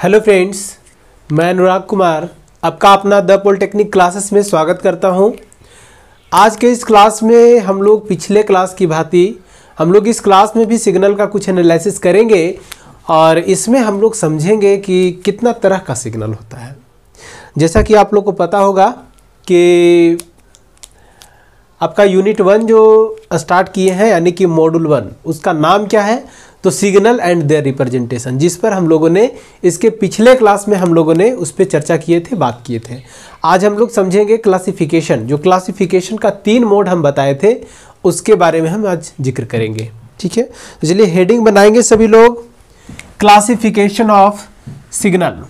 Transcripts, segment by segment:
Hello friends, मैं अनुराग कुमार आपका अपना द पॉलिटेक्निक क्लासेस में स्वागत करता हूं। आज के इस क्लास में हम लोग पिछले क्लास की भांति हम लोग इस क्लास में भी सिग्नल का कुछ एनालिसिस करेंगे और इसमें हम लोग समझेंगे कि कितना तरह का सिग्नल होता है। जैसा कि आप लोग को पता होगा कि आपका यूनिट 1 जो स्टार्ट किए हैं यानी कि मॉड्यूल 1, उसका नाम क्या है? तो सिग्नल एंड देयर रिप्रेजेंटेशन, जिस पर हम लोगों ने इसके पिछले क्लास में हम लोगों ने उस पर चर्चा किए थे, बात किए थे। आज हम लोग समझेंगे क्लासिफिकेशन। जो क्लासिफिकेशन का 3 मोड हम बताए थे उसके बारे में हम आज जिक्र करेंगे। ठीक है, तो चलिए हेडिंग बनाएंगे सभी लोग। Classification of signal.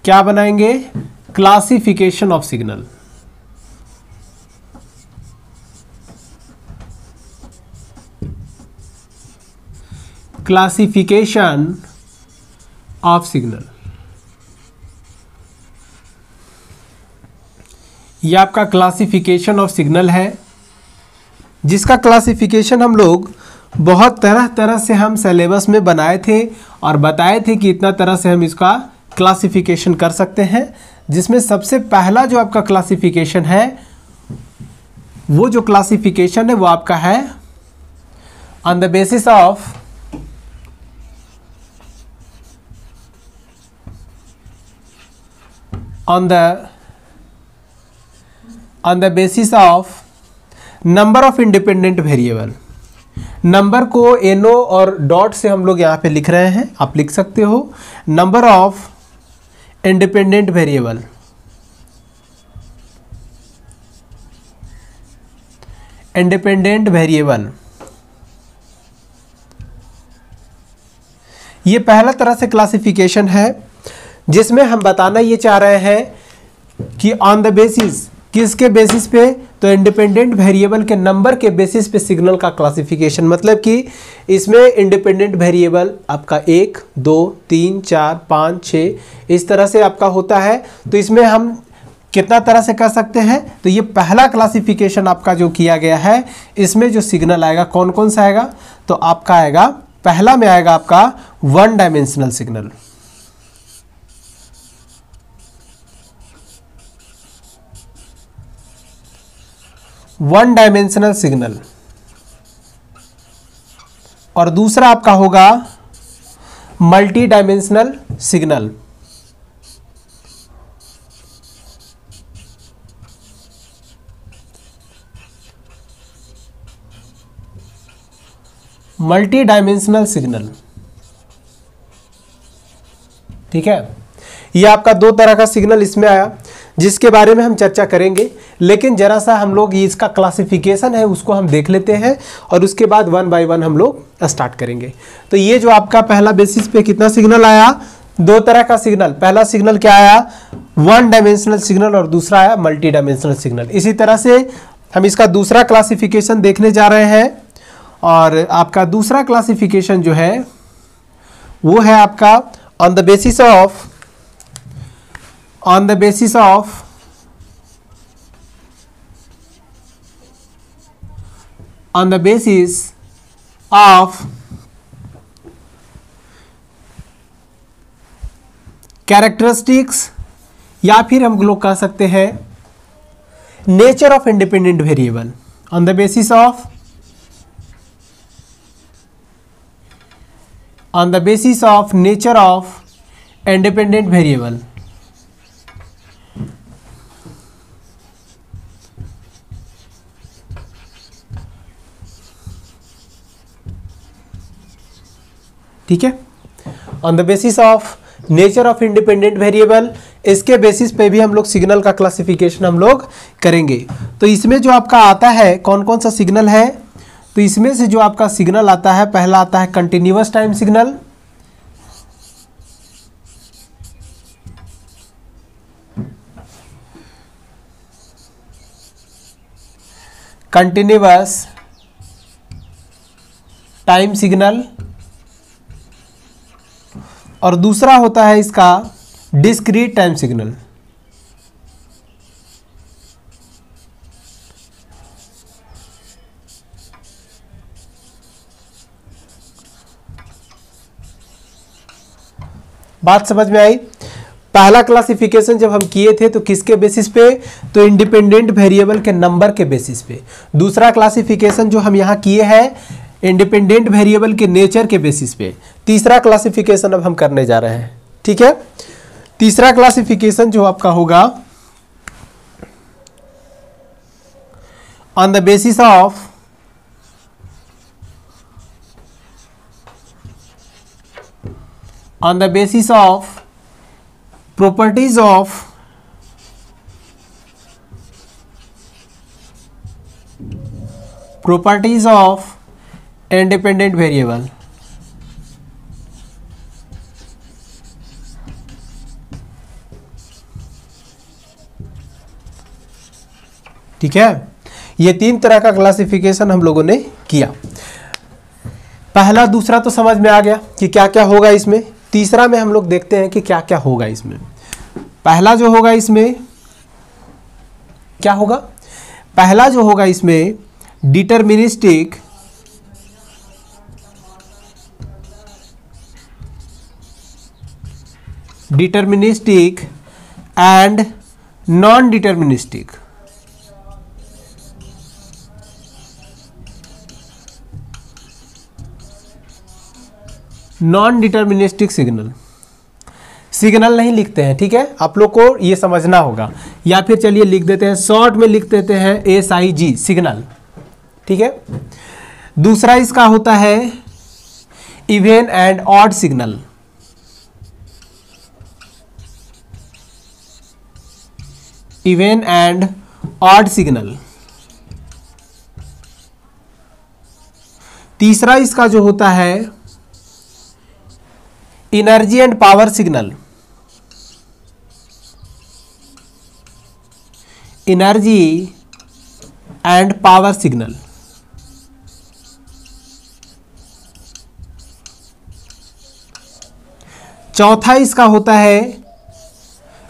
क्या बनाएंगे? Classification of signal. Classification of signal, ये आपका क्लासिफिकेशन ऑफ सिग्नल है, जिसका क्लासिफिकेशन हम लोग बहुत तरह तरह से हम सिलेबस में बनाए थे और बताए थे कि इतना तरह से हम इसका क्लासिफिकेशन कर सकते हैं। जिसमें सबसे पहला जो आपका क्लासिफिकेशन है, वो जो क्लासिफिकेशन है वो आपका है on the basis of on the basis of number of independent variable। Number को NO और डॉट से हम लोग यहाँ पे लिख रहे हैं, आप लिख सकते हो number of independent variable. Independent variable, ये पहला तरह से क्लासिफिकेशन है जिसमें हम बताना ये चाह रहे हैं कि ऑन द बेसिस, किसके बेसिस पे? तो इंडिपेंडेंट वेरिएबल के नंबर के बेसिस पे सिग्नल का क्लासिफिकेशन। मतलब कि इसमें इंडिपेंडेंट वेरिएबल आपका 1, 2, 3, 4, 5, 6 इस तरह से आपका होता है। तो इसमें हम कितना तरह से कर सकते हैं? तो ये पहला क्लासिफिकेशन आपका जो किया गया है, इसमें जो सिग्नल आएगा कौन कौन सा आएगा? तो आपका आएगा, पहला में आएगा आपका 1 dimensional signal. One dimensional signal, और दूसरा आपका होगा multi dimensional signal. Multidimensional signal, ठीक है। ये आपका 2 तरह का सिग्नल इसमें आया, जिसके बारे में हम चर्चा करेंगे। लेकिन जरा सा हम लोग इसका क्लासिफिकेशन है उसको हम देख लेते हैं और उसके बाद 1 बाय 1 हम लोग स्टार्ट करेंगे। तो ये जो आपका पहला बेसिस पे कितना सिग्नल आया? 2 तरह का सिग्नल। पहला सिग्नल क्या आया? 1 डायमेंशनल सिग्नल, और दूसरा आया मल्टी डायमेंशनल सिग्नल। इसी तरह से हम इसका दूसरा क्लासिफिकेशन देखने जा रहे हैं, और आपका दूसरा क्लासिफिकेशन जो है वो है आपका on the basis of on the basis of characteristics, या फिर हम लोग कह सकते हैं nature of independent variable. On the basis of nature of independent variable. ठीक है, on the basis of nature of independent variable, इसके बेसिस पे भी हम लोग सिग्नल का क्लासिफिकेशन हम लोग करेंगे। तो इसमें जो आपका आता है कौन कौन सा सिग्नल है? तो इसमें से जो आपका सिग्नल आता है, पहला आता है continuous time signal. Continuous time signal, और दूसरा होता है इसका डिस्क्रीट टाइम सिग्नल। बात समझ में आई। पहला क्लासिफिकेशन जब हम किए थे तो किसके बेसिस पे, तो इंडिपेंडेंट वेरिएबल के नंबर के बेसिस पे। दूसरा क्लासिफिकेशन जो हम यहाँ किए हैं इंडिपेंडेंट वेरिएबल के नेचर के बेसिस पे। तीसरा क्लासिफिकेशन अब हम करने जा रहे हैं, ठीक है। तीसरा क्लासिफिकेशन जो आपका होगा on the basis of properties of independent variable। ठीक है, ये तीन तरह का क्लासिफिकेशन हम लोगों ने किया। पहला दूसरा तो समझ में आ गया कि क्या क्या होगा इसमें। तीसरा में हम लोग देखते हैं कि क्या क्या होगा इसमें। पहला जो होगा इसमें क्या होगा, पहला जो होगा इसमें deterministic and non deterministic. Non deterministic signal नहीं लिखते हैं, ठीक है, आप लोग को ये समझना होगा। या फिर चलिए लिख देते हैं, शॉर्ट में लिख देते हैं SIG सिग्नल, ठीक है। दूसरा इसका होता है even and odd signal. Even and odd signal. तीसरा इसका जो होता है energy and power signal. Energy and power signal. चौथा इसका होता है,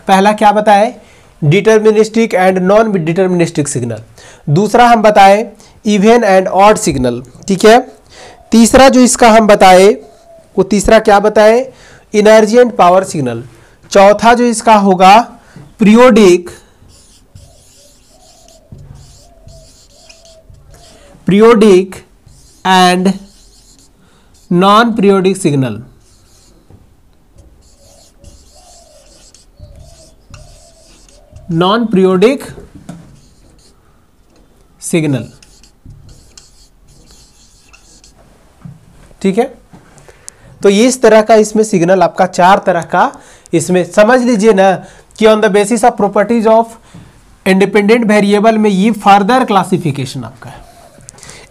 पहला क्या बताए, deterministic and non deterministic signal. दूसरा हम बताए इवन एंड ऑड सिग्नल, ठीक है। तीसरा जो इसका हम बताए वो तीसरा क्या बताए, एनर्जी एंड पावर सिग्नल। चौथा जो इसका होगा periodic and non periodic signal. Non periodic signal, ठीक है। तो इस तरह का इसमें सिग्नल आपका चार तरह का इसमें समझ लीजिए ना कि on the basis of properties of independent variable में ये फर्दर क्लासिफिकेशन आपका है।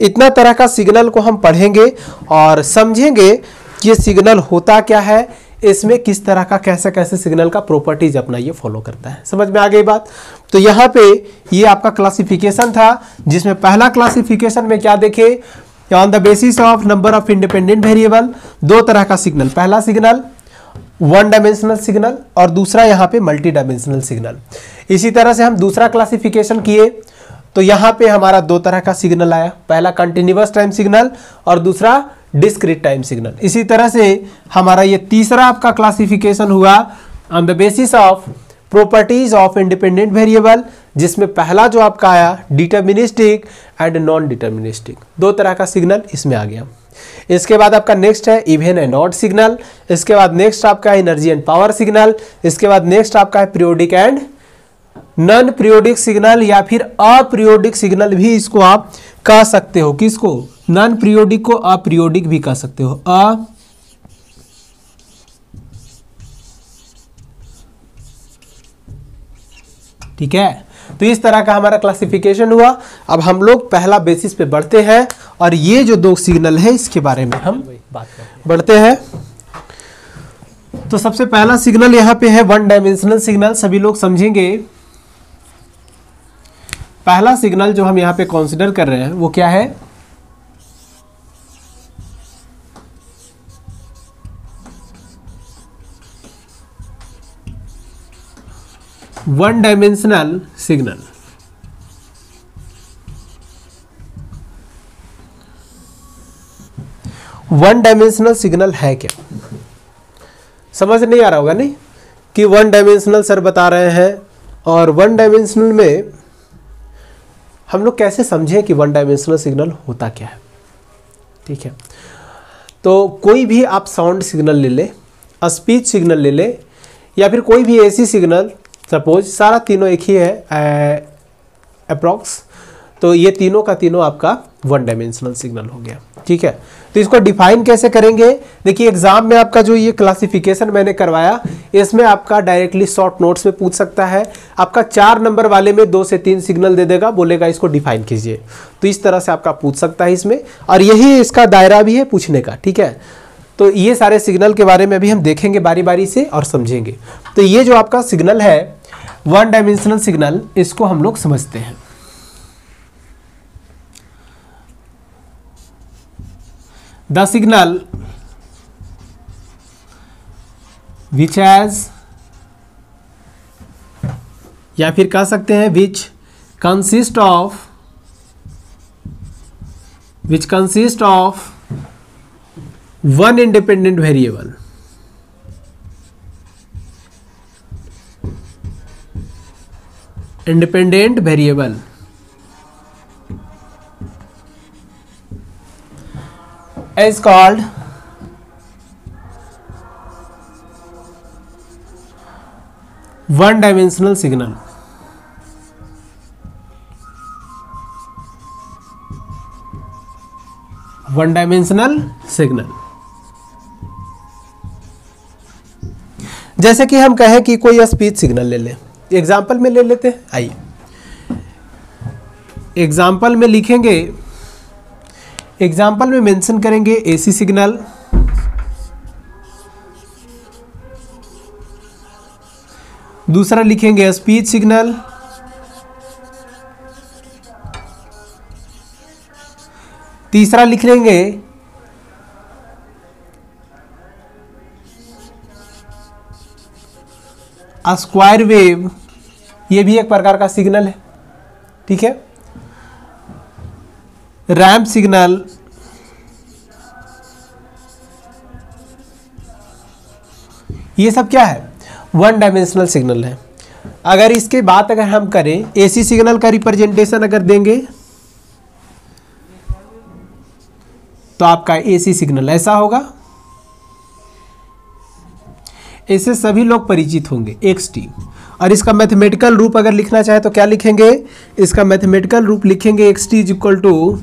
इतना तरह का सिग्नल को हम पढ़ेंगे और समझेंगे कि ये सिग्नल होता क्या है, इसमें किस तरह का कैसे कैसे सिग्नल का प्रॉपर्टीज अपना ये फॉलो करता है। समझ में आ गई बात। तो यहाँ पे ये आपका क्लासिफिकेशन था, जिसमें पहला क्लासिफिकेशन में क्या देखे, on the basis of number of independent variable, दो तरह का सिग्नल। पहला सिग्नल वन डायमेंशनल सिग्नल और दूसरा यहाँ पे मल्टी डायमेंशनल सिग्नल। इसी तरह से हम दूसरा क्लासिफिकेशन किए तो यहाँ पे हमारा दो तरह का सिग्नल आया, पहला कंटिन्यूअस टाइम सिग्नल और दूसरा डिस्क्रीट टाइम सिग्नल। इसी तरह से हमारा ये तीसरा आपका क्लासिफिकेशन हुआ on the basis of properties of independent variable, जिसमें पहला जो आपका आया डिटर्मिनिस्टिक एंड नॉन डिटर्मिनिस्टिक। दो तरह का सिग्नल इसमें आ गया। इसके बाद आपका नेक्स्ट है इवन एंड ऑड सिग्नल। इसके बाद नेक्स्ट आपका एनर्जी एंड पावर सिग्नल। इसके बाद नेक्स्ट आपका है periodic and non periodic signal, या फिर अपीरियोडिक सिग्नल भी इसको आप कह सकते हो। किसको, नॉन पीरियोडिक को अपीरियोडिक भी कह सकते हो। ठीक है, तो इस तरह का हमारा क्लासिफिकेशन हुआ। अब हम लोग पहला बेसिस पे बढ़ते हैं और ये जो दो सिग्नल है इसके बारे में हम बात बढ़ते हैं। तो सबसे पहला सिग्नल यहाँ पे है वन डायमेंशनल सिग्नल। सभी लोग समझेंगे पहला सिग्नल जो हम यहाँ पे कंसीडर कर रहे हैं वो क्या है, one dimensional signal. One dimensional signal है क्या, समझ नहीं आ रहा होगा नहीं कि वन डायमेंशनल सर बता रहे हैं, और वन डायमेंशनल में हम लोग कैसे समझें कि वन डायमेंशनल सिग्नल होता क्या है। ठीक है, तो कोई भी आप साउंड सिग्नल ले ले, स्पीच सिग्नल ले ले, या फिर कोई भी ऐसी सिग्नल, सपोज सारा तीनों एक ही है अप्रॉक्स, तो ये तीनों का तीनों आपका वन डायमेंशनल सिग्नल हो गया। ठीक है, तो इसको डिफाइन कैसे करेंगे, देखिए एग्जाम में आपका जो ये क्लासिफिकेशन मैंने करवाया, इसमें आपका डायरेक्टली शॉर्ट नोट्स में पूछ सकता है। आपका 4 नंबर वाले में 2 से 3 सिग्नल दे देगा, बोलेगा इसको डिफाइन कीजिए, तो इस तरह से आपका पूछ सकता है इसमें, और यही इसका दायरा भी है पूछने का। ठीक है, तो ये सारे सिग्नल के बारे में भी हम देखेंगे बारी बारी से और समझेंगे। तो ये जो आपका सिग्नल है वन डायमेंशनल सिग्नल, इसको हम लोग समझते हैं। The signal which has, या फिर कह सकते हैं which consist of one independent variable, is called one dimensional signal। One dimensional signal, जैसे कि हम कहें कि कोई स्पीच सिग्नल ले ले, एग्जाम्पल में ले लेते हैं। आइए एग्जाम्पल में लिखेंगे, एग्जाम्पल में मेंशन करेंगे एसी सिग्नल, दूसरा लिखेंगे स्पीच सिग्नल, तीसरा लिख लेंगे स्क्वायर वेव, ये भी एक प्रकार का सिग्नल है। ठीक है, रैंप सिग्नल, ये सब क्या है, वन डायमेंशनल सिग्नल है। अगर इसके बाद अगर हम करें एसी सिग्नल का रिप्रेजेंटेशन अगर देंगे तो आपका एसी सिग्नल ऐसा होगा, इससे सभी लोग परिचित होंगे XT। और इसका मैथमेटिकल रूप अगर लिखना चाहे तो क्या लिखेंगे, इसका मैथमेटिकल रूप लिखेंगे XT is equal to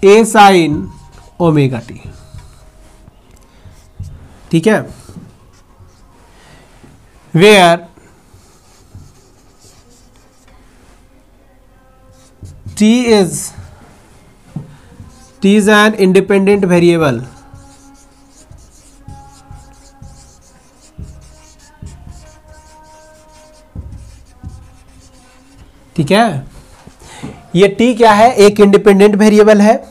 A sin omega T. ठीक है, where T is an independent variable, ठीक है, ये T क्या है, एक इंडिपेंडेंट वेरिएबल है।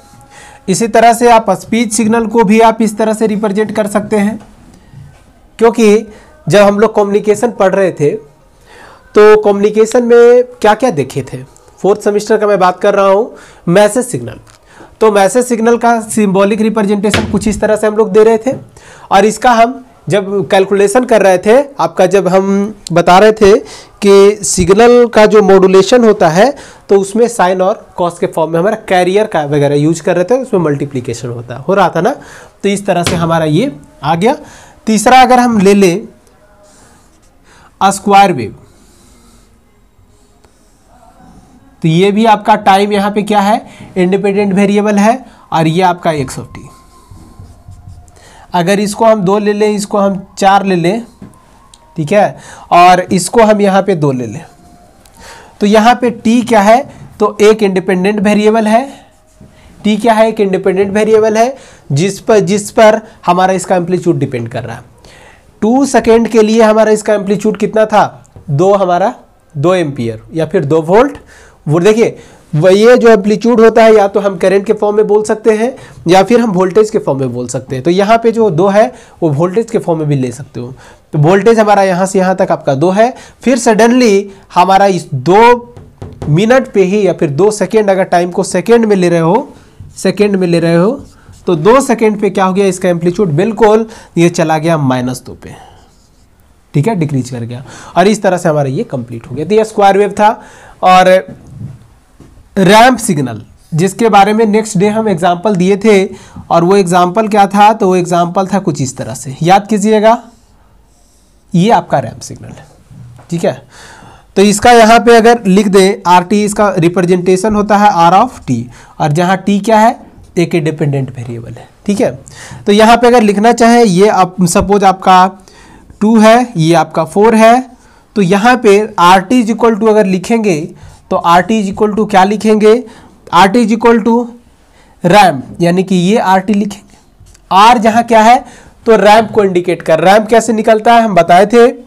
इसी तरह से आप स्पीच सिग्नल को भी आप इस तरह से रिप्रेजेंट कर सकते हैं, क्योंकि जब हम लोग कम्युनिकेशन पढ़ रहे थे तो कम्युनिकेशन में क्या क्या देखे थे, 4th सेमेस्टर का मैं बात कर रहा हूँ, मैसेज सिग्नल। तो मैसेज सिग्नल का सिंबॉलिक रिप्रेजेंटेशन कुछ इस तरह से हम लोग दे रहे थे, और इसका हम जब कैलकुलेशन कर रहे थे, आपका जब हम बता रहे थे कि सिग्नल का जो मॉड्यूलेशन होता है तो उसमें साइन और कॉस के फॉर्म में हमारा कैरियर का वगैरह यूज कर रहे थे, उसमें मल्टीप्लिकेशन हो रहा था ना, तो इस तरह से हमारा ये आ गया। तीसरा अगर हम ले लें स्क्वायर वेव, तो ये भी आपका टाइम यहाँ पे क्या है, इंडिपेंडेंट वेरिएबल है, और ये आपका x(t). अगर इसको हम 2 ले लें, इसको हम 4 ले लें, ठीक है, और इसको हम यहाँ पे 2 ले लें, तो यहाँ पे t क्या है, तो एक इंडिपेंडेंट वेरिएबल है। t क्या है, एक इंडिपेंडेंट वेरिएबल है जिस पर हमारा इसका एम्पलीट्यूड डिपेंड कर रहा है। 2 सेकेंड के लिए हमारा इसका एम्पलीट्यूड कितना था, 2 एम्पियर या फिर 2 वोल्ट। वो देखिए ये जो एम्पलीट्यूड होता है या तो हम करंट के फॉर्म में बोल सकते हैं या फिर हम वोल्टेज के फॉर्म में बोल सकते हैं। तो यहाँ पे जो 2 है वो वोल्टेज के फॉर्म में भी ले सकते हो। तो वोल्टेज हमारा यहाँ से यहाँ तक आपका 2 है, फिर सडनली हमारा इस 2 मिनट पे ही या फिर 2 सेकेंड, अगर टाइम को सेकेंड में ले रहे हो तो 2 सेकेंड पे क्या हो गया, इसका एम्पलीट्यूड बिल्कुल ये चला गया -2 पे, ठीक है, डिक्रीज कर गया। और इस तरह से हमारा ये कंप्लीट हो गया। तो ये स्क्वायर वेव था। और रैंप सिग्नल, जिसके बारे में नेक्स्ट डे हम एग्जाम्पल दिए थे, और वो एग्जाम्पल क्या था, तो वो एग्जाम्पल था कुछ इस तरह से, याद कीजिएगा, ये आपका रैंप सिग्नल है, ठीक है। तो इसका यहाँ पे अगर लिख दें RT, इसका रिप्रेजेंटेशन होता है R(t), और जहाँ t क्या है, एक इंडिपेंडेंट वेरिएबल है, ठीक है। तो यहाँ पे अगर लिखना चाहे, ये आप सपोज आपका 2 है, ये आपका 4 है, तो यहाँ पे RT इज इक्वल टू अगर लिखेंगे तो RT इज इक्वल टू क्या लिखेंगे, RT is equal to ramp, यानी कि ये RT लिखेंगे। R जहाँ क्या है, तो रैम्प को इंडिकेट कर, रैम्प कैसे निकलता है हम बताए थे,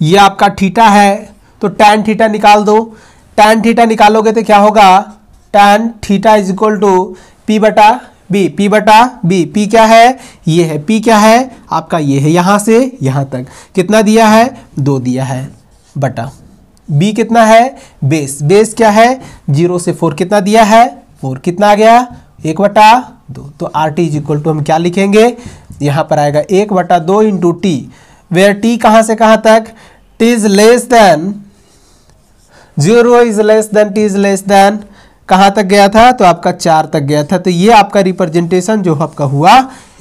ये आपका थीटा है, तो tan थीटा निकाल दो, tan थीटा निकालोगे तो क्या होगा, tan theta is equal to P बटा B, P बटा B, P क्या है, ये है, P क्या है आपका, ये है, यहाँ से यहाँ तक कितना दिया है, 2 दिया है, बटा B कितना है, बेस, बेस क्या है 0 से 4 कितना दिया है, 4, कितना आ गया 1/2। तो RT इज इक्वल टू हम क्या लिखेंगे, यहाँ पर आएगा 1/2 इंटू T, वेयर T कहाँ से कहाँ तक, T is less than 0 is less than T is less than कहाँ तक गया था, तो आपका 4 तक गया था। तो ये आपका रिप्रेजेंटेशन जो आपका हुआ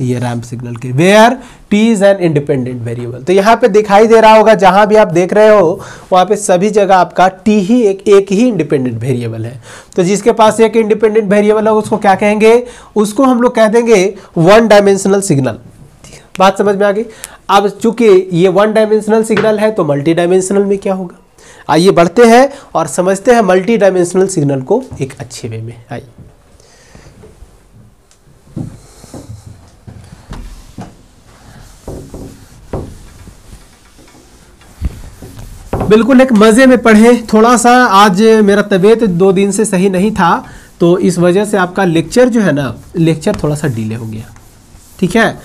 ये रैंप सिग्नल के, where T is an independent variable. तो यहाँ पे दिखाई दे रहा होगा, जहाँ भी आप देख रहे हो वहाँ पे सभी जगह आपका T ही एक ही इंडिपेंडेंट वेरिएबल है। तो जिसके पास एक इंडिपेंडेंट वेरिएबल है उसको क्या कहेंगे, उसको हम लोग कह देंगे 1 डायमेंशनल सिग्नल। बात समझ में आ गई। अब चूंकि ये 1 डायमेंशनल सिग्नल है तो मल्टी डायमेंशनल में क्या होगा, आइए बढ़ते हैं और समझते हैं मल्टी डायमेंशनल सिग्नल को एक अच्छे वे में। आइए बिल्कुल एक मज़े में पढ़ें। थोड़ा सा आज मेरा तबीयत 2 दिन से सही नहीं था, तो इस वजह से आपका लेक्चर जो है ना, लेक्चर थोड़ा सा डिले हो गया, ठीक है।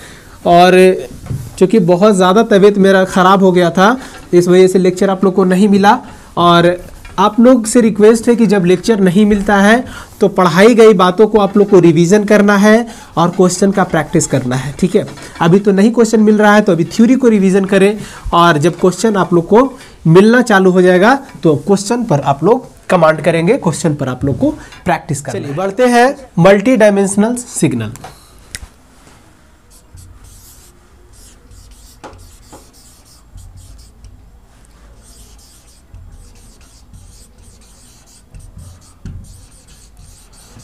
और चूँकि बहुत ज़्यादा तबीयत मेरा ख़राब हो गया था, इस वजह से लेक्चर आप लोग को नहीं मिला। और आप लोग से रिक्वेस्ट है कि जब लेक्चर नहीं मिलता है तो पढ़ाई गई बातों को आप लोग को रिवीजन करना है और क्वेश्चन का प्रैक्टिस करना है, ठीक है। अभी तो नहीं क्वेश्चन मिल रहा है तो अभी थ्योरी को रिवीजन करें, और जब क्वेश्चन आप लोग को मिलना चालू हो जाएगा तो क्वेश्चन पर आप लोग कमांड करेंगे, क्वेश्चन पर आप लोग को प्रैक्टिस करना। चलिए बढ़ते हैं multidimensional signal.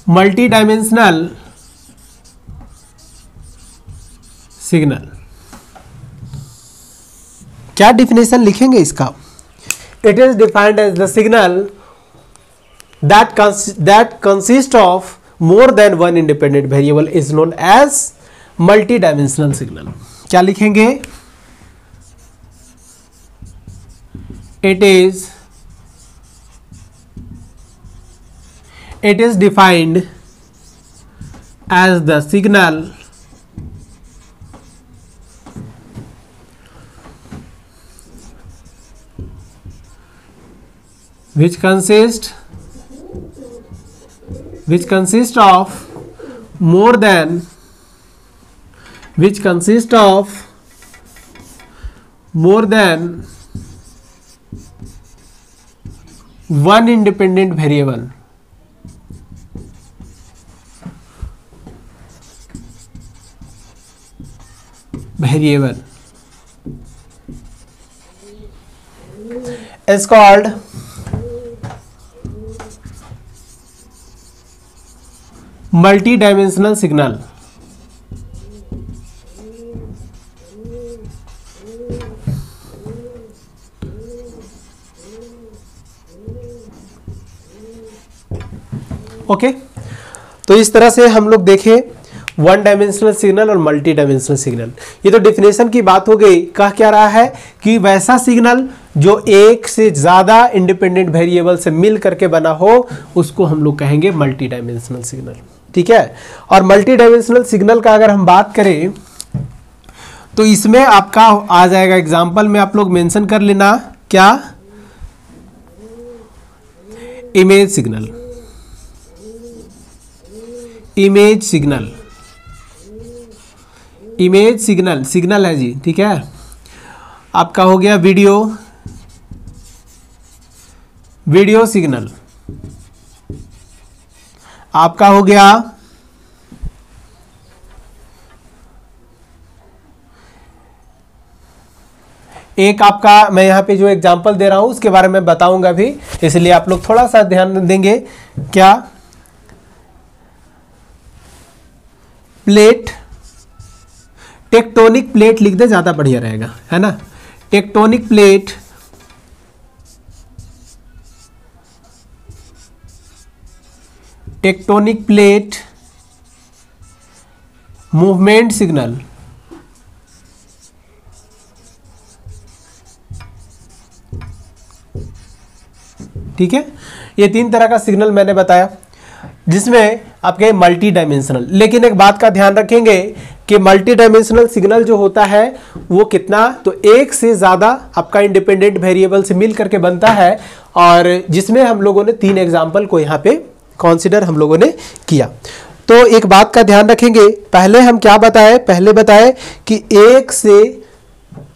Multidimensional signal क्या डिफिनेशन लिखेंगे इसका, it is defined as the signal that consist of more than 1 independent variable is known as multidimensional signal. क्या लिखेंगे, it is defined as the signal which consists of more than one independent variable is called multi-dimensional signal। Okay, तो इस तरह से हम लोग देखें 1 dimensional signal और मल्टी डायमेंशनल सिग्नल। ये तो डिफिनेशन की बात हो गई। कह क्या रहा है कि वैसा सिग्नल जो एक से ज़्यादा इंडिपेंडेंट वेरिएबल से मिल करके बना हो उसको हम लोग कहेंगे मल्टी डायमेंशनल सिग्नल, ठीक है। और मल्टी डायमेंशनल सिग्नल का अगर हम बात करें तो इसमें आपका आ जाएगा, एग्जाम्पल में आप लोग मेंशन कर लेना, क्या, image signal image signal, signal है जी, ठीक है। आपका हो गया वीडियो, वीडियो सिग्नल। आपका हो गया एक, आपका मैं यहाँ पे जो एग्जांपल दे रहा हूं उसके बारे में बताऊंगा भी, इसलिए आप लोग थोड़ा सा ध्यान देंगे। क्या? प्लेट, टेक्टोनिक प्लेट लिख दे, ज्यादा बढ़िया रहेगा, है ना। Tectonic plate tectonic plate movement signal. ठीक है, ये 3 तरह का सिग्नल मैंने बताया, जिसमें आपके मल्टी डायमेंशनल। लेकिन एक बात का ध्यान रखेंगे कि मल्टी डायमेंशनल सिग्नल जो होता है वो कितना, तो एक से ज़्यादा आपका इंडिपेंडेंट वेरिएबल से मिल करके बनता है, और जिसमें हम लोगों ने 3 एग्जाम्पल को यहाँ पे कंसीडर हम लोगों ने किया। तो एक बात का ध्यान रखेंगे, पहले हम क्या बताए, पहले बताए कि एक से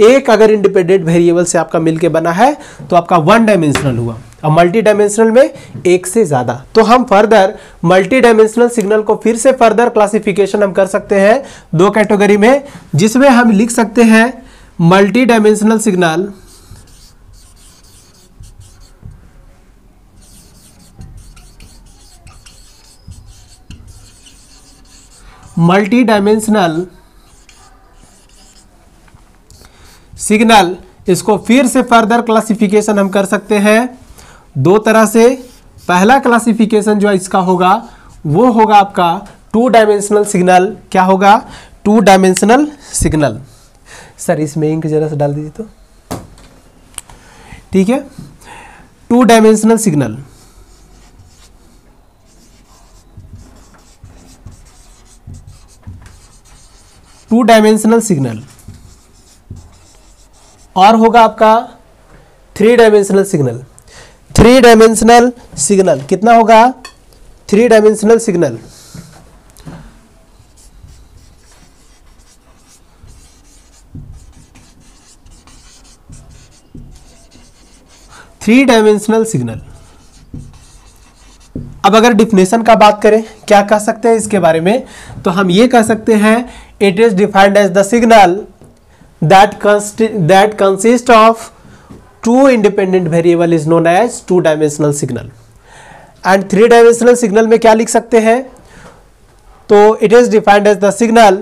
एक अगर इंडिपेंडेंट वेरिएबल से आपका मिलके बना है तो आपका 1 डायमेंशनल हुआ, और मल्टी डायमेंशनल में एक से ज्यादा। तो हम फर्दर मल्टी डायमेंशनल सिग्नल को फिर से फर्दर क्लासिफिकेशन हम कर सकते हैं 2 कैटेगरी में, जिसमें हम लिख सकते हैं multidimensional signal, multidimensional signal. इसको फिर से फर्दर क्लासिफिकेशन हम कर सकते हैं 2 तरह से। पहला क्लासिफिकेशन जो इसका होगा वो होगा आपका 2 डायमेंशनल सिग्नल। क्या होगा? 2 डायमेंशनल सिग्नल। सर इसमें इंक जरा से डाल दीजिए तो, ठीक है। 2 dimensional signal, two dimensional signal, और होगा आपका 3 डायमेंशनल सिग्नल। 3 डायमेंशनल सिग्नल कितना होगा? 3 डायमेंशनल सिग्नल सिग्नल। अब अगर डिफिनेशन का बात करें, क्या कह सकते हैं इसके बारे में, तो हम ये कह सकते हैं it is defined as the signal that consist of 2 independent variable is known as 2 dimensional signal। and 3 dimensional signal में क्या लिख सकते हैं, तो it is defined as the signal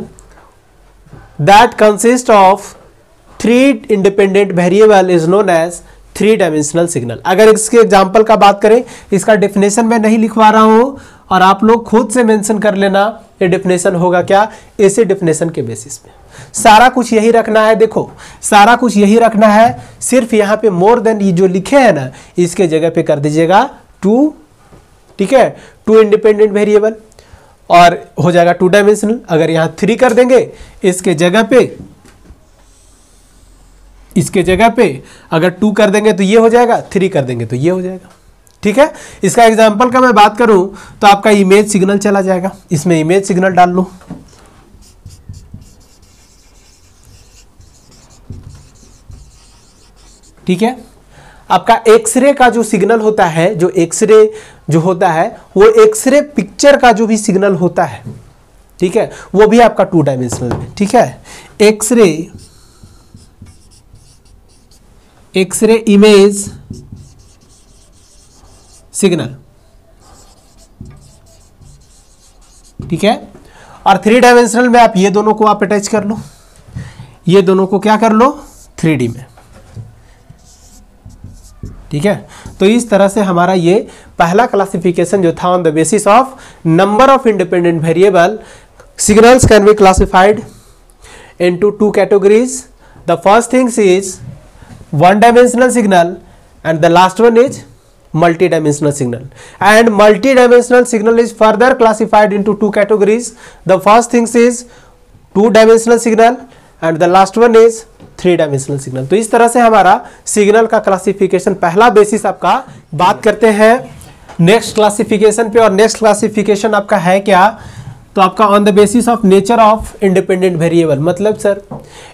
that consist of 3 independent variable is known as 3 dimensional signal। अगर इसके example का बात करें, इसका डेफिनेशन मैं नहीं लिखवा रहा हूं, और आप लोग खुद से मेंशन कर लेना ये डेफिनेशन होगा क्या, इसी डेफिनेशन के बेसिस पे सारा कुछ यही रखना है। देखो सारा कुछ यही रखना है, सिर्फ यहाँ पे मोर देन ये जो लिखे हैं ना, इसके जगह पे कर दीजिएगा 2, ठीक है, 2 इंडिपेंडेंट वेरिएबल, और हो जाएगा 2 डायमेंशनल। अगर यहाँ 3 कर देंगे इसके जगह पे अगर 2 कर देंगे तो ये हो जाएगा, 3 कर देंगे तो ये हो जाएगा, ठीक है। इसका एग्जांपल का मैं बात करूं तो आपका इमेज सिग्नल चला जाएगा, इसमें इमेज सिग्नल डाल लो। ठीक है, आपका एक्सरे का जो सिग्नल होता है, जो एक्सरे जो होता है वो एक्सरे पिक्चर का जो भी सिग्नल होता है, ठीक है, वो भी आपका 2 डायमेंशनल में, ठीक है। एक्सरे इमेज सिग्नल, ठीक है। और 3 डायमेंशनल में आप ये दोनों को आप अटैच कर लो, ये दोनों को क्या कर लो, 3D में, ठीक है। तो इस तरह से हमारा ये पहला क्लासिफिकेशन जो था on the basis of number of independent variable, signals can be classified into 2 categories. The first things is 1 dimensional signal and the last one is multi-dimensional signal, and multi-dimensional signal is further classified into 2 categories. The first things is 2 dimensional signal and the last one is 3 dimensional signal। तो इस तरह से हमारा signal का classification पहला basis आपका। बात करते हैं नेक्स्ट क्लासिफिकेशन पे, और नेक्स्ट क्लासिफिकेशन आपका है क्या, तो आपका on the basis of nature of independent variable, मतलब सर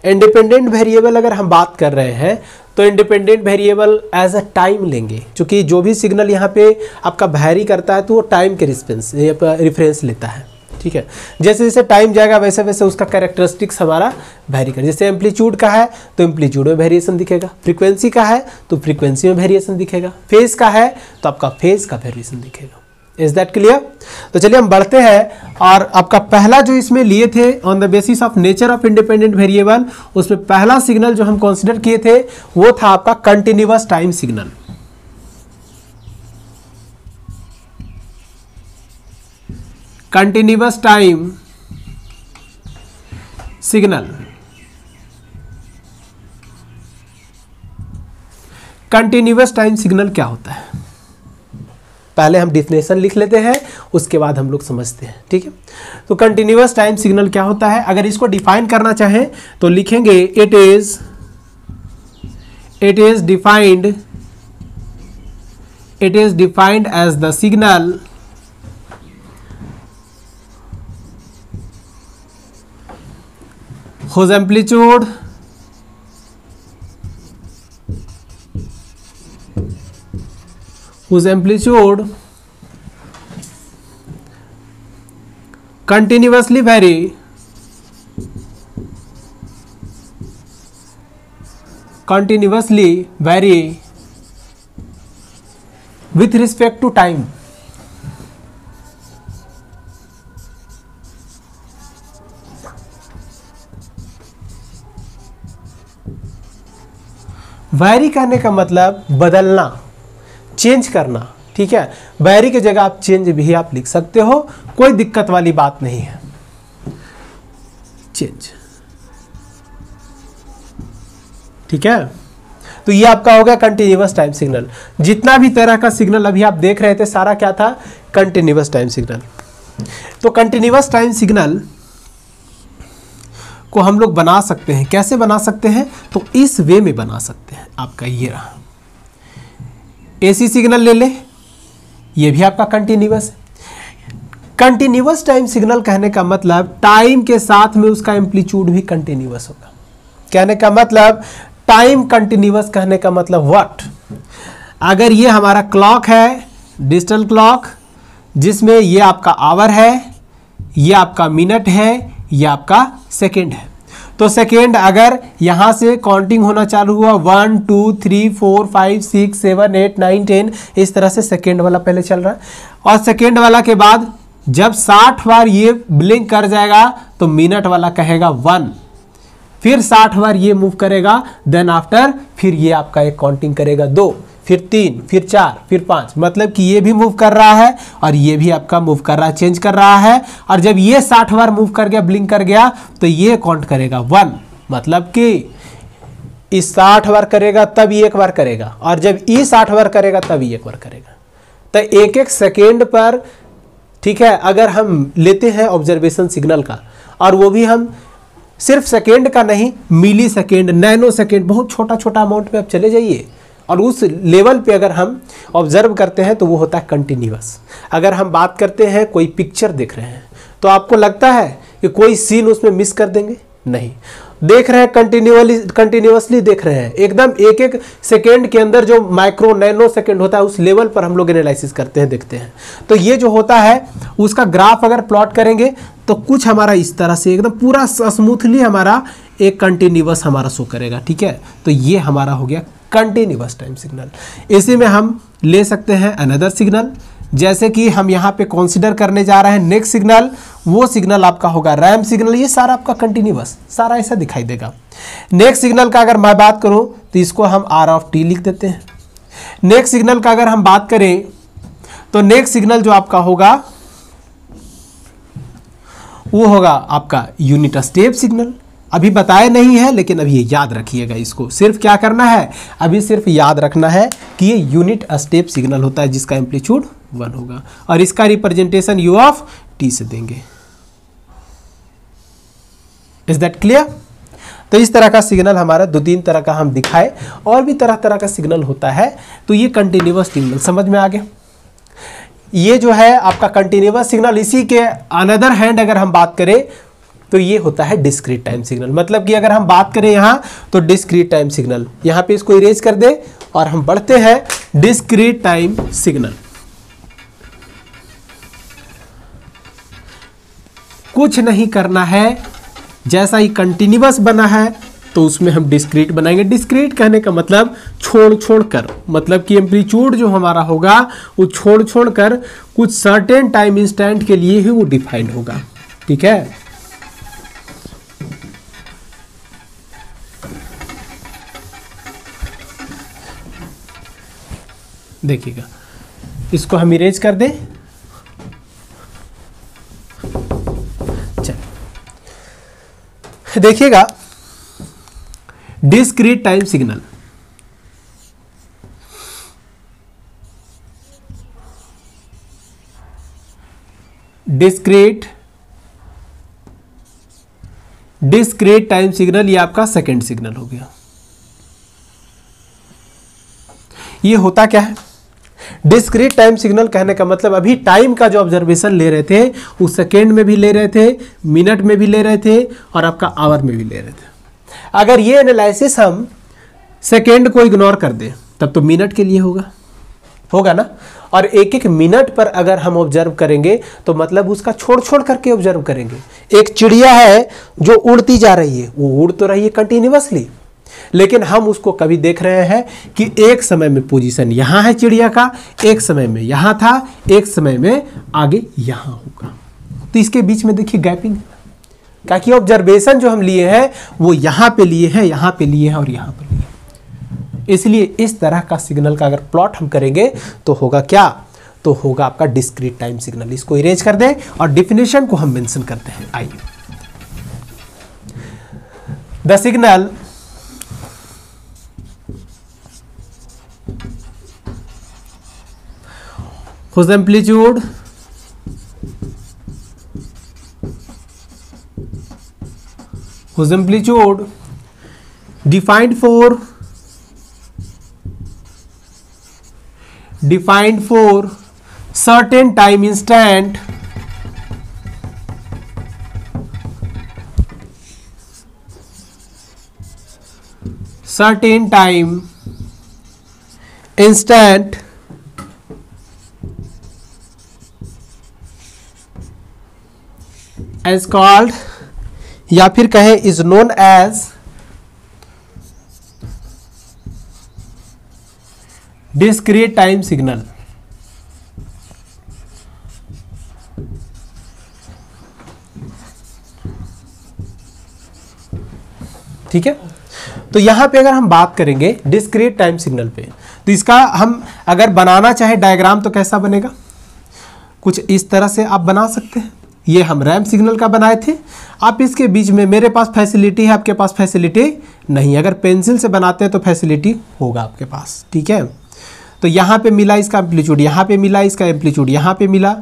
इंडिपेंडेंट वेरिएबल अगर हम बात कर रहे हैं तो independent variable as a time लेंगे, क्योंकि जो भी सिग्नल यहाँ पे आपका वैरी करता है तो वो टाइम के रिफरेंस लेता है, ठीक है। जैसे जैसे टाइम जाएगा वैसे वैसे उसका कैरेक्टरिस्टिक्स हमारा वैरी कर, जैसे एम्पलीट्यूड का है तो एम्पलीट्यूड में वेरिएशन दिखेगा, फ्रीक्वेंसी का है तो फ्रीक्वेंसी में वेरिएशन दिखेगा, फेज का है तो आपका फेज का वेरिएशन दिखेगा। Is that clear? तो चलिए हम बढ़ते हैं, और आपका पहला जो इसमें लिए थे on the basis of nature of independent variable, उसमें पहला सिग्नल जो हम कंसीडर किए थे वो था आपका continuous time signal. Continuous time signal, continuous time signal क्या होता है पहले हम डिफिनेशन लिख लेते हैं, उसके बाद हम लोग समझते हैं, ठीक है। तो कंटिन्यूअस टाइम सिग्नल क्या होता है, अगर इसको डिफाइन करना चाहें तो लिखेंगे it is defined as the signal whose amplitude continuously vary with respect to time। Vary करने का मतलब बदलना, चेंज करना, ठीक है। वैरी की जगह आप चेंज भी आप लिख सकते हो, कोई दिक्कत वाली बात नहीं है। चेंज, ठीक है। तो ये आपका हो गया कंटिन्यूअस टाइम सिग्नल। जितना भी तरह का सिग्नल अभी आप देख रहे थे सारा क्या था, कंटिन्यूअस टाइम सिग्नल। तो कंटिन्यूअस टाइम सिग्नल को हम लोग बना सकते हैं, कैसे बना सकते हैं, तो इस वे में बना सकते हैं। आपका ये रहा एसी सिग्नल ले ले, ये भी आपका कंटिन्यूअस है। कंटिन्यूअस टाइम सिग्नल कहने का मतलब टाइम के साथ में उसका एम्पलीट्यूड भी कंटिन्यूअस होगा। कहने का मतलब टाइम कंटिन्यूअस, कहने का मतलब व्हाट, अगर ये हमारा क्लॉक है, डिजिटल क्लॉक, जिसमें ये आपका आवर है, ये आपका मिनट है, ये आपका सेकेंड है। तो सेकेंड अगर यहां से काउंटिंग होना चालू हुआ 1 2 3 4 5 6 7 8 9 10, इस तरह से सेकेंड वाला पहले चल रहा है, और सेकेंड वाला के बाद जब 60 बार ये ब्लिंक कर जाएगा तो मिनट वाला कहेगा 1, फिर 60 बार ये मूव करेगा, देन आफ्टर फिर ये आपका एक काउंटिंग करेगा 2, फिर 3, फिर 4, फिर 5, मतलब कि ये भी मूव कर रहा है और ये भी आपका मूव कर रहा है, चेंज कर रहा है। और जब ये 60 बार मूव कर गया, ब्लिंक कर गया, तो ये काउंट करेगा 1, मतलब कि इस 60 बार करेगा तब ये एक बार करेगा, और जब ये 60 बार करेगा तब ये एक बार करेगा। तो एक एक सेकेंड पर, ठीक है, अगर हम लेते हैं ऑब्जर्वेशन सिग्नल का, और वो भी हम सिर्फ सेकेंड का नहीं, मिली सेकेंड, नैनो सेकेंड, बहुत छोटा छोटा अमाउंट में आप चले जाइए, और उस लेवल पे अगर हम ऑब्जर्व करते हैं तो वो होता है कंटिन्यूअस। अगर हम बात करते हैं कोई पिक्चर देख रहे हैं तो आपको लगता है कि कोई सीन उसमें मिस कर देंगे, नहीं, देख रहे हैं, कंटिन्यूअसली देख रहे हैं, एकदम एक एक सेकेंड के अंदर जो माइक्रो नैनो सेकेंड होता है उस लेवल पर हम लोग एनालिसिस करते हैं, देखते हैं। तो ये जो होता है उसका ग्राफ अगर प्लॉट करेंगे तो कुछ हमारा इस तरह से एकदम पूरा स्मूथली हमारा एक कंटिन्यूअस हमारा शो करेगा, ठीक है। तो ये हमारा हो गया कंटिन्यूअस टाइम सिग्नल। इसी में हम ले सकते हैं अनदर सिग्नल, जैसे कि हम यहाँ पे कंसीडर करने जा रहे हैं नेक्स्ट सिग्नल, वो सिग्नल आपका होगा रैंप सिग्नल। ये सारा आपका कंटिन्यूअस, सारा ऐसा दिखाई देगा। नेक्स्ट सिग्नल का अगर मैं बात करूँ तो इसको हम R(t) लिख देते हैं। नेक्स्ट सिग्नल का अगर हम बात करें तो नेक्स्ट सिग्नल जो आपका होगा वो होगा आपका यूनिट स्टेप सिग्नल। अभी बताया नहीं है लेकिन अभी ये याद रखिएगा, इसको सिर्फ क्या करना है, अभी सिर्फ याद रखना है कि ये यूनिट स्टेप सिग्नल होता है जिसका एम्पलीट्यूड 1 होगा, और इसका रिप्रेजेंटेशन U(t) से देंगे। Is that clear? तो इस तरह का सिग्नल हमारा 2-3 तरह का हम दिखाए, और भी तरह तरह का सिग्नल होता है। तो ये कंटिन्यूअस सिग्नल समझ में आ गया। ये जो है आपका कंटिन्यूअस सिग्नल। इसी के अनदर हैंड अगर हम बात करें तो ये होता है डिस्क्रीट टाइम सिग्नल। मतलब कि अगर हम बात करें यहां तो डिस्क्रीट टाइम सिग्नल, यहां पे इसको इरेज कर दे और हम बढ़ते हैं डिस्क्रीट टाइम सिग्नल। कुछ नहीं करना है, जैसा ही कंटिन्यूअस बना है तो उसमें हम डिस्क्रीट बनाएंगे। डिस्क्रीट कहने का मतलब छोड़ छोड़ कर, मतलब कि एम्पलीट्यूड जो हमारा होगा वो छोड़ छोड़ कर कुछ सर्टेन टाइम इंस्टेंट के लिए ही वो डिफाइंड होगा। ठीक है, देखिएगा, इसको हम इरेज कर दें। चलिए देखिएगा, discrete time signal, discrete time signal, ये आपका सेकेंड सिग्नल हो गया। ये होता क्या है? डिस्क्रीट टाइम सिग्नल कहने का मतलब अभी टाइम का जो ऑब्जर्वेशन ले रहे थे उस सेकेंड में भी ले रहे थे, मिनट में भी ले रहे थे और आपका आवर में भी ले रहे थे। अगर ये एनालिसिस हम सेकेंड को इग्नोर कर दें तब तो मिनट के लिए होगा ना। और एक एक मिनट पर अगर हम ऑब्जर्व करेंगे तो मतलब उसका छोड़ छोड़ करके ऑब्जर्व करेंगे। एक चिड़िया है जो उड़ती जा रही है, वो उड़ तो रही है कंटिन्यूअसली, लेकिन हम उसको कभी देख रहे हैं कि एक समय में पोजीशन यहां है चिड़िया का, एक समय में यहां था, एक समय में आगे यहां होगा। तो इसके बीच में देखिए गैपिंग, ताकि ऑब्जर्वेशन जो हम लिए हैं वो यहां पे लिए हैं, यहां पे लिए हैं और यहां पर लिए। इसलिए इस तरह का सिग्नल का अगर प्लॉट हम करेंगे तो होगा क्या? तो होगा आपका डिस्क्रीट टाइम सिग्नल। इसको इरेज कर दें और डिफिनेशन को हम मेंशन करते हैं। आइए, the signal whose amplitude defined for certain time instant as called, या फिर कहें is known as discrete time signal. ठीक है, तो यहां पे अगर हम बात करेंगे डिस्क्रीट टाइम सिग्नल पे, तो इसका हम अगर बनाना चाहे डायग्राम तो कैसा बनेगा? कुछ इस तरह से आप बना सकते हैं। ये हम रैंप सिग्नल का बनाए थे। आप इसके बीच में, मेरे पास फैसिलिटी है, आपके पास फैसिलिटी नहीं। अगर पेंसिल से बनाते हैं तो फैसिलिटी होगा आपके पास। ठीक है, तो यहाँ पे मिला इसका एम्पलीट्यूड, यहाँ पे मिला इसका एम्पलीट्यूड, यहाँ पे मिला,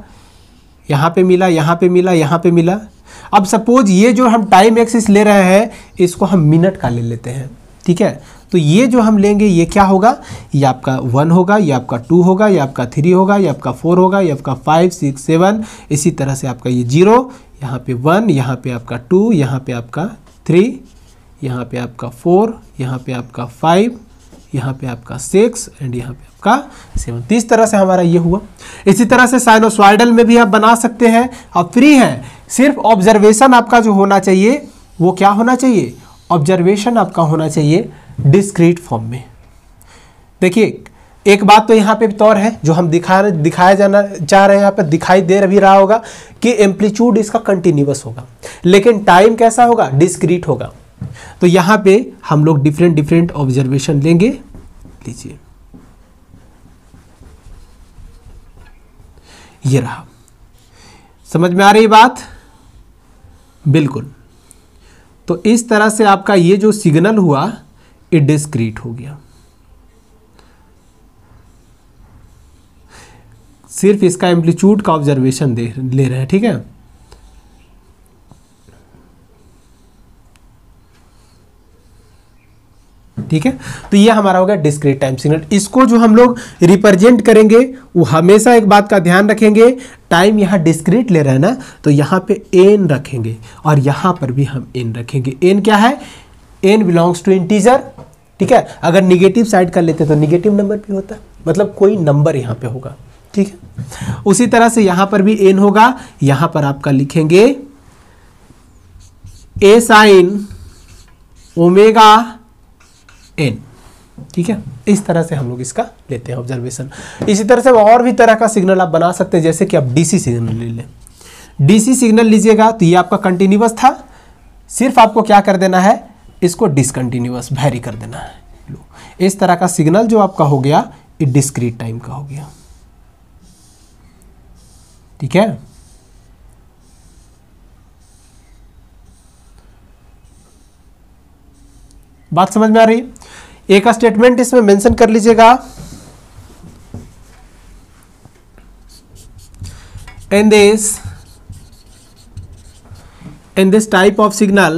यहाँ पे मिला, यहाँ पे मिला, यहाँ पे मिला। अब सपोज ये जो हम टाइम एक्सिस ले रहे हैं इसको हम मिनट का ले लेते हैं। ठीक है, तो ये जो हम लेंगे ये क्या होगा? ये आपका 1 होगा, ये आपका 2 होगा, ये आपका 3 होगा, ये आपका 4 होगा, ये आपका 5, 6, 7, इसी तरह से आपका ये 0, यहाँ पे 1, यहाँ पे आपका 2, यहाँ पे आपका 3, यहाँ पे आपका 4, यहाँ पे आपका 5, यहाँ पे आपका 6 एंड यहाँ पे आपका 7। तो इस तरह से हमारा ये हुआ। इसी तरह से साइनोसॉइडल में भी आप बना सकते हैं। अब फ्री है, सिर्फ ऑब्जर्वेशन आपका जो होना चाहिए वो क्या होना चाहिए? ऑब्जर्वेशन आपका होना चाहिए डिस्क्रीट फॉर्म में। देखिए, एक बात तो यहाँ पे तौर है जो हम दिखाया जाना चाह रहे हैं, यहाँ पर दिखाई दे भी रहा होगा कि एम्पलीट्यूड इसका कंटिन्यूअस होगा, लेकिन टाइम कैसा होगा? डिस्क्रीट होगा। तो यहाँ पे हम लोग डिफरेंट ऑब्जर्वेशन लेंगे। लीजिए, ये रहा। समझ में आ रही बात? बिल्कुल। तो इस तरह से आपका ये जो सिग्नल हुआ ये डिस्क्रीट हो गया। सिर्फ इसका एम्पलीट्यूड का ऑब्जर्वेशन ले रहे हैं। ठीक है, ठीक है। तो ये हमारा हो गया डिस्क्रीट टाइम सिग्नल। इसको जो हम लोग रिप्रेजेंट करेंगे वो हमेशा एक बात का ध्यान रखेंगे, टाइम यहाँ डिस्क्रीट ले रहे हैं ना, तो यहाँ पे एन रखेंगे और यहाँ पर भी हम एन रखेंगे। एन क्या है? एन बिलोंग्स टू इंटीजर, ठीक है। अगर निगेटिव साइड कर लेते तो निगेटिव नंबर भी होता, मतलब कोई नंबर यहाँ पे होगा, ठीक है। उसी तरह से यहाँ पर भी एन होगा, यहाँ पर आपका लिखेंगे ए साइन ओमेगा एन, ठीक है। इस तरह से हम लोग इसका लेते हैं ऑब्जर्वेशन। इसी तरह से और भी तरह का सिग्नल आप बना सकते हैं, जैसे कि आप डीसी सिग्नल ले लें। डीसी सिग्नल लीजिएगा तो ये आपका कंटिन्यूअस था, सिर्फ आपको क्या कर देना है, इसको डिसकंटिन्यूअस वैरी कर देना है। लो, इस तरह का सिग्नल जो आपका हो गया ये डिस्क्रीट टाइम का हो गया, ठीक है। बात समझ में आ रही है? एक स्टेटमेंट इसमें मेंशन कर लीजिएगा, in this type of signal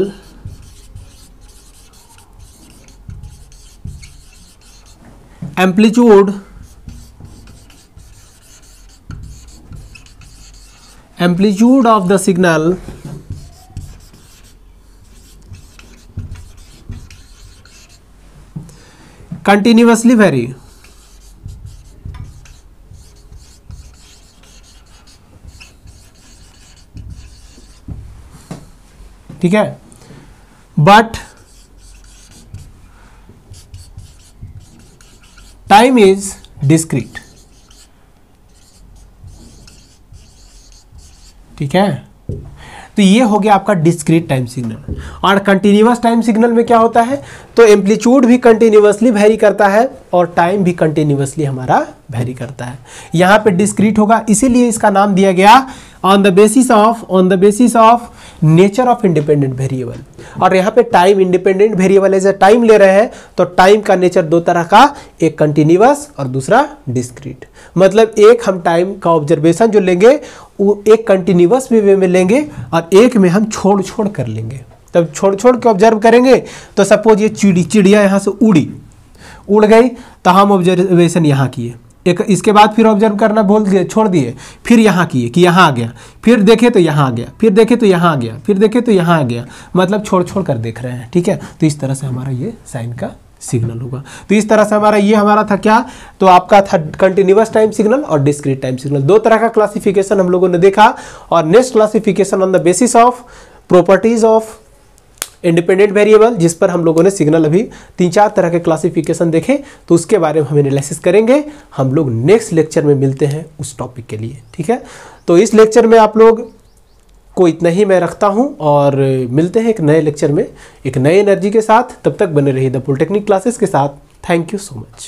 amplitude of the signal continuously vary, ठीक है। बट टाइम इज डिस्क्रीट, ठीक है। तो ये हो गया आपका डिस्क्रीट टाइम सिग्नल। और कंटिन्यूअस टाइम सिग्नल में क्या होता है, तो एम्पलीट्यूड भी कंटिन्यूअसली वैरी करता है और टाइम भी कंटिन्यूअसली हमारा वैरी करता है। यहाँ पे डिस्क्रीट होगा, इसीलिए इसका नाम दिया गया on the basis of nature of independent variable. और यहाँ पे time independent variable as a time ले रहे हैं, तो टाइम का नेचर दो तरह का, एक कंटिन्यूअस और दूसरा डिस्क्रीट। मतलब एक हम टाइम का ऑब्जर्वेशन जो लेंगे वो एक कंटिन्यूअस वे में लेंगे और एक में हम छोड़ छोड़ कर लेंगे। तब छोड़ छोड़ के ऑब्जर्व करेंगे, तो सपोज ये चिड़िया यहाँ से उड़ गई, तो हम ऑब्जर्वेशन यहाँ किए, एक इसके बाद फिर ऑब्जर्व करना भूल दिए, छोड़ दिए, फिर यहाँ किए कि यहाँ आ गया, फिर देखे तो यहाँ आ गया, फिर देखे तो यहाँ आ गया, फिर देखे तो यहाँ आ गया, मतलब छोड़ छोड़ कर देख रहे हैं, ठीक है। तो इस तरह से हमारा ये साइन का सिग्नल होगा। तो इस तरह से हमारा था क्या, तो आपका था कंटिन्यूअस टाइम सिग्नल और डिस्क्रीट टाइम सिग्नल। दो तरह का क्लासिफिकेशन हम लोगों ने देखा। और next classification on the basis of properties of independent variable, जिस पर हम लोगों ने सिग्नल अभी 3-4 तरह के क्लासिफिकेशन देखे, तो उसके बारे में हम एनालिसिस करेंगे। हम लोग नेक्स्ट लेक्चर में मिलते हैं उस टॉपिक के लिए, ठीक है। तो इस लेक्चर में आप लोग को इतना ही मैं रखता हूं और मिलते हैं एक नए लेक्चर में एक नए एनर्जी के साथ। तब तक बने रहिए द पॉलिटेक्निक क्लासेस के साथ। Thank you so much.